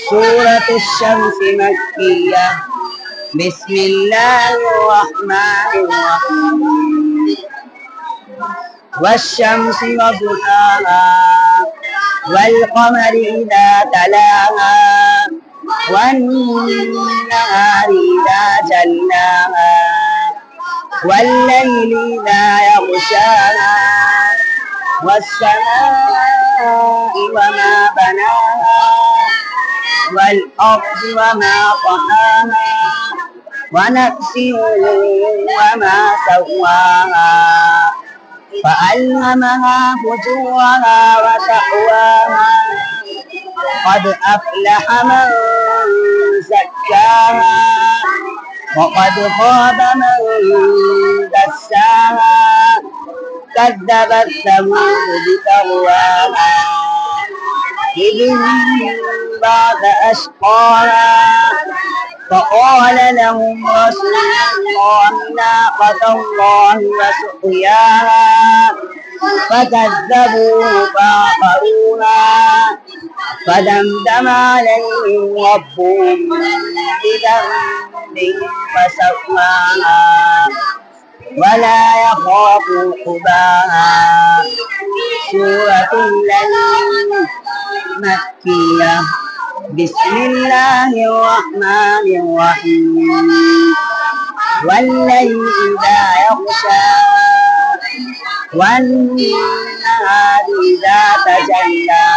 سورة الشمس مكية. بسم الله الرحمن الرحيم. والشمس وضحاها والقمر إذا تلاها والنهار إذا جلاها والليل إذا يغشاها والسماء وما بناها والأرض وما طحاها ونفس وما سواها فألهمها فجورها وتقواها قد أفلح من زكاها وقد خاب من دساها كذبت ثمود بطغواها إذ انبعث أشقاها فقال لهم رسول الله ناقة الله وسقياها فكذبوه فعقروها فدمدم عليهم ربهم بذنبهم فسواها ولا يخاف عقباها. سورة الليل مكية. بسم الله الرحمن الرحيم. والليل إذا يغشى والنهار إذا تجلى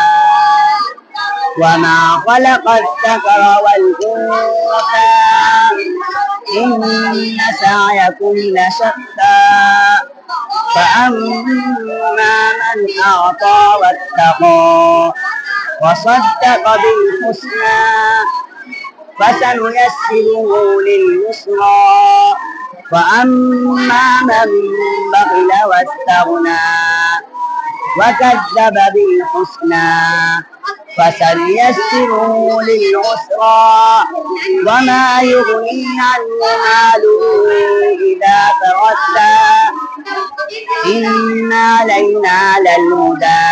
وما خلق الذكر والأنثى إن سعيكم لشتى فأما من أعطى واتقى وصدق بالحسنى فسنيسره لليسرى وأما من بخل واستغنى وكذب بالحسنى فسنيسره للعسرى وما يغني عنه ماله إذا تردى إن علينا للهدى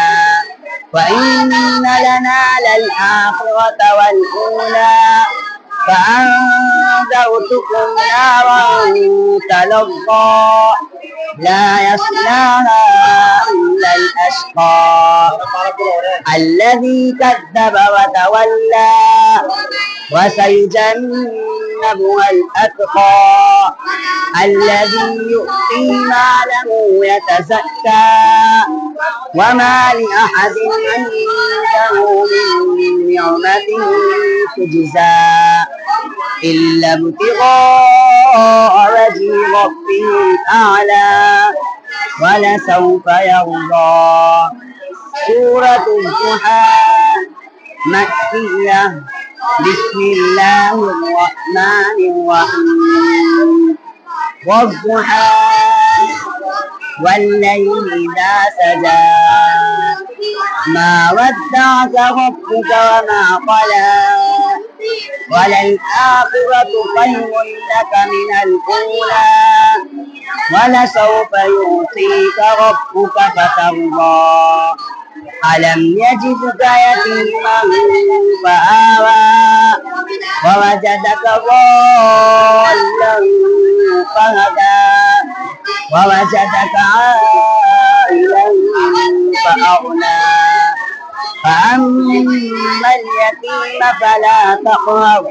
وإن لنا للآخرة والأولى فأنذرتكم نارا تلظى لا يصلاها إلا الأشقى الذي كذب وتولى وسيجنبها الأتقى الذي يؤتي ماله يتزكى وما لأحد عنده من نعمة تجزى إلا ابتغاء وجه ربه الأعلى ولسوف يرضى. سورة الضحى مكية. بسم الله الرحمن الرحيم. والضحى والليل إذا سجى ما ودعك ربك وما قلى وللآخرة خير لك من الأولى ولسوف يعطيك ربك فترضى ألم يجدك يتيما فآوى ووجدك ضالا فهدى ووجدك عائلا فأغنى فأما اليتيم فلا تقهر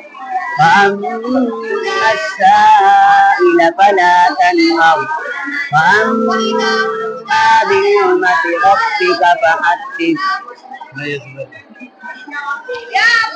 وأما السائل فلا تنهر وأما بنعمة ربك فحدث.